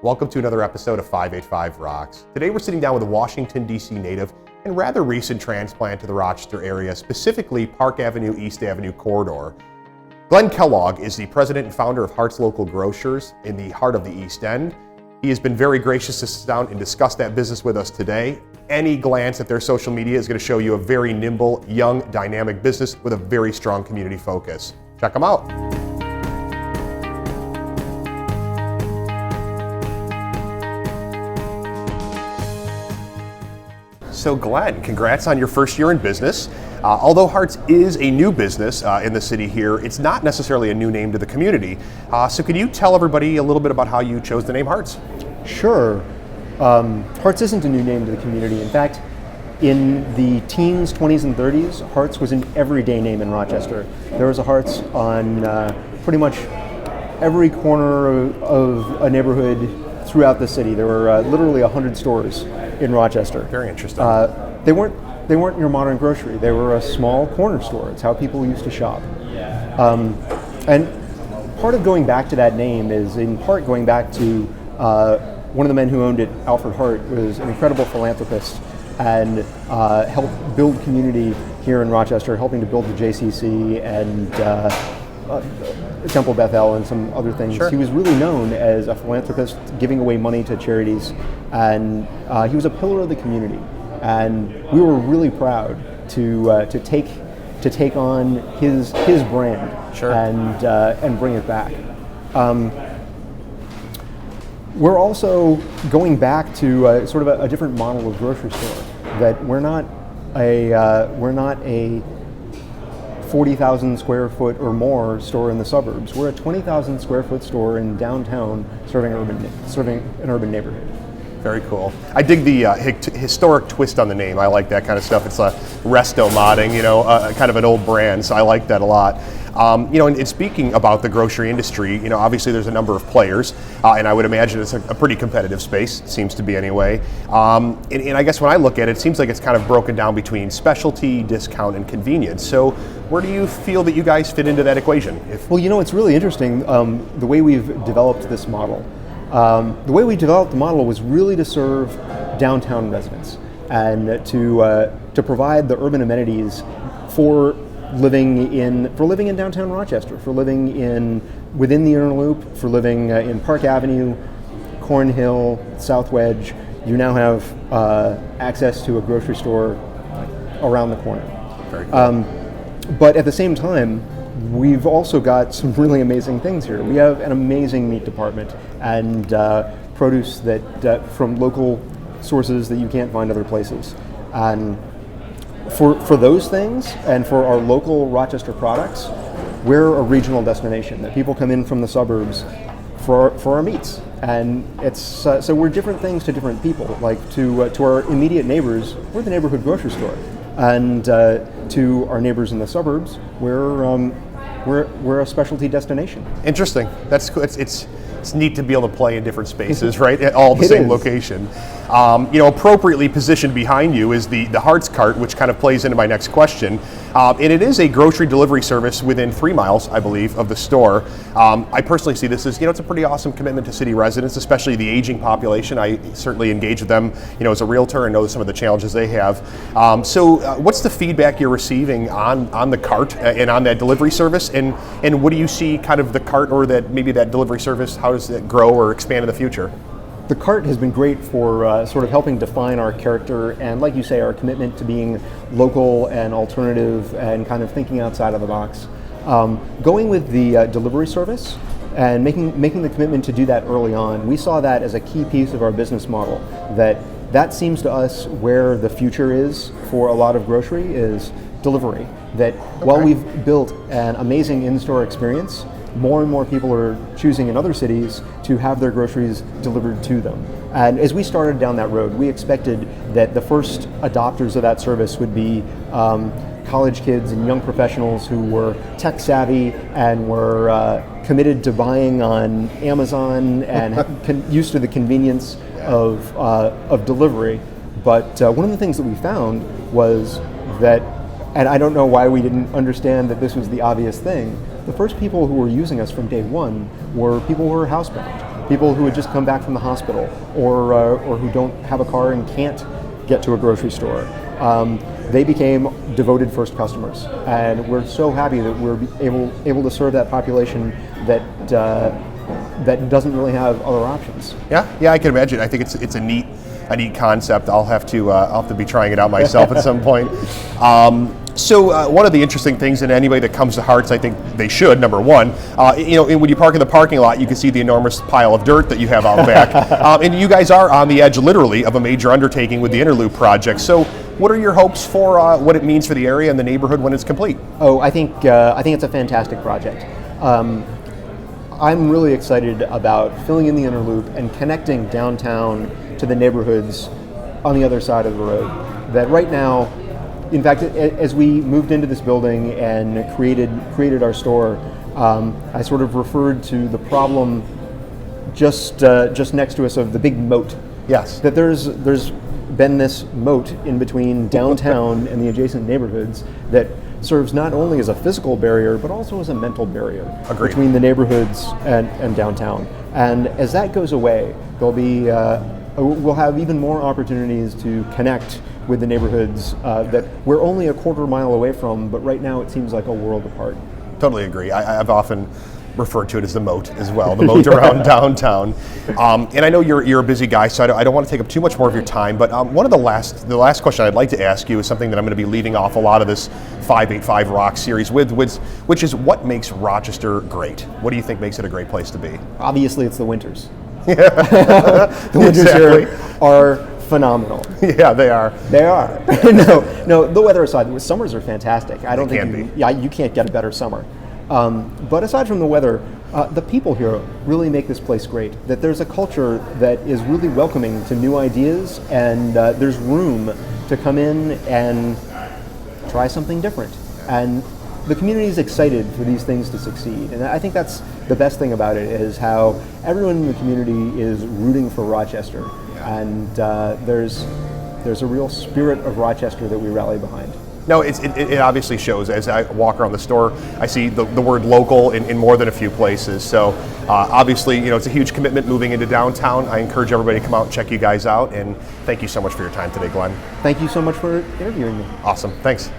Welcome to another episode of 585 ROCS. Today we're sitting down with a Washington, D.C. native and rather recent transplant to the Rochester area, specifically Park Avenue, East Avenue corridor. Glenn Kellogg is the president and founder of Hart's Local Grocers in the heart of the East End. He has been very gracious to sit down and discuss that business with us today. Any glance at their social media is going to show you a very nimble, young, dynamic business with a very strong community focus. Check them out. So Glenn, congrats on your first year in business. Although Hart's is a new business in the city here, it's not necessarily a new name to the community. So can you tell everybody a little bit about how you chose the name Hart's? Sure. Hart's isn't a new name to the community. In fact, in the teens, 20s, and 30s, Hart's was an everyday name in Rochester. There was a Hart's on pretty much every corner of a neighborhood throughout the city. There were literally 100 stores in Rochester. Very interesting. They weren't your modern grocery. They were a small corner store. It's how people used to shop. And part of going back to that name is in part going back to one of the men who owned it, Alfred Hart, was an incredible philanthropist and helped build community here in Rochester, helping to build the JCC and Temple Bethel and some other things. Sure. He was really known as a philanthropist, giving away money to charities, and he was a pillar of the community. And we were really proud to take on his brand. Sure. and bring it back. We're also going back to sort of a different model of grocery store. That we're not a 40,000 square foot or more store in the suburbs. We're a 20,000 square foot store in downtown serving an urban neighborhood. Very cool. I dig the historic twist on the name. I like that kind of stuff. It's a resto modding, kind of an old brand, so I like that a lot. And speaking about the grocery industry, obviously there's a number of players, and I would imagine it's a pretty competitive space, seems to be anyway. And I guess when I look at it, it seems like it's kind of broken down between specialty, discount, and convenience. So where do you feel that you guys fit into that equation? Well, it's really interesting, the way we've developed this model. The way we developed the model was really to serve downtown residents and to provide the urban amenities for living in downtown Rochester, for living within the inner loop, for living in Park Avenue, Cornhill, South Wedge. You now have access to a grocery store around the corner. Very cool. But at the same time, we've also got some really amazing things here. We have an amazing meat department and produce that from local sources that you can't find other places. And for those things and for our local Rochester products, we're a regional destination that people come in from the suburbs for our meats. And it's so we're different things to different people. Like to our immediate neighbors, we're the neighborhood grocery store, and to our neighbors in the suburbs, we're a specialty destination. Interesting. That's cool. It's neat to be able to play in different spaces, right? At all the same location. Appropriately positioned behind you is the Hart's cart, which kind of plays into my next question. And it is a grocery delivery service within 3 miles, I believe, of the store. I personally see this as, it's a pretty awesome commitment to city residents, especially the aging population. I certainly engage with them, as a realtor and know some of the challenges they have. So what's the feedback you're receiving on the cart and on that delivery service? And what do you see kind of the cart or that delivery service, how does it grow or expand in the future? The cart has been great for sort of helping define our character and, like you say, our commitment to being local and alternative and kind of thinking outside of the box. Going with the delivery service and making the commitment to do that early on, we saw that as a key piece of our business model. That seems to us where the future is for a lot of grocery is delivery. That while we've built an amazing in-store experience, more and more people are choosing in other cities to have their groceries delivered to them. And as we started down that road, we expected that the first adopters of that service would be college kids and young professionals who were tech savvy and were committed to buying on Amazon and used to the convenience of delivery. But one of the things that we found was that, and I don't know why we didn't understand that this was the obvious thing, the first people who were using us from day one were people who were housebound. people who had just come back from the hospital, or who don't have a car and can't get to a grocery store. They became devoted first customers, and we're so happy that we're able to serve that population that doesn't really have other options. Yeah, I can imagine. I think it's a neat concept. I'll have to be trying it out myself at some point. So one of the interesting things, and anybody that comes to Hart's, I think they should, number one, when you park in the parking lot, you can see the enormous pile of dirt that you have out back. And you guys are on the edge, literally, of a major undertaking with the Interloop project. So what are your hopes for what it means for the area and the neighborhood when it's complete? Oh, I think it's a fantastic project. I'm really excited about filling in the Interloop and connecting downtown to the neighborhoods on the other side of the road. That right now, in fact, as we moved into this building and created our store, I sort of referred to the problem just next to us of the big moat. Yes. That there's been this moat in between downtown and the adjacent neighborhoods that serves not only as a physical barrier but also as a mental barrier. Agreed. Between the neighborhoods and downtown. And as that goes away, we'll have even more opportunities to connect with the neighborhoods that we're only a quarter mile away from, but right now it seems like a world apart. Totally agree. I've often referred to it as the moat as well, the moat around downtown. And I know you're a busy guy, so I don't want to take up too much more of your time, but one of the last question I'd like to ask you is something that I'm going to be leading off a lot of this 585 ROCS series with, which is what makes Rochester great? What do you think makes it a great place to be? Obviously it's the winters. The winters here are phenomenal. Yeah, they are. They are. No, the weather aside, the summers are fantastic. I don't think you can't get a better summer. But aside from the weather, the people here really make this place great. That there's a culture that is really welcoming to new ideas, and there's room to come in and try something different. And the community is excited for these things to succeed. And I think that's the best thing about it, is how everyone in the community is rooting for Rochester. And there's a real spirit of Rochester that we rally behind. No, it obviously shows. As I walk around the store, I see the word local in more than a few places. So obviously, it's a huge commitment moving into downtown. I encourage everybody to come out and check you guys out. And thank you so much for your time today, Glenn. Thank you so much for interviewing me. Awesome. Thanks.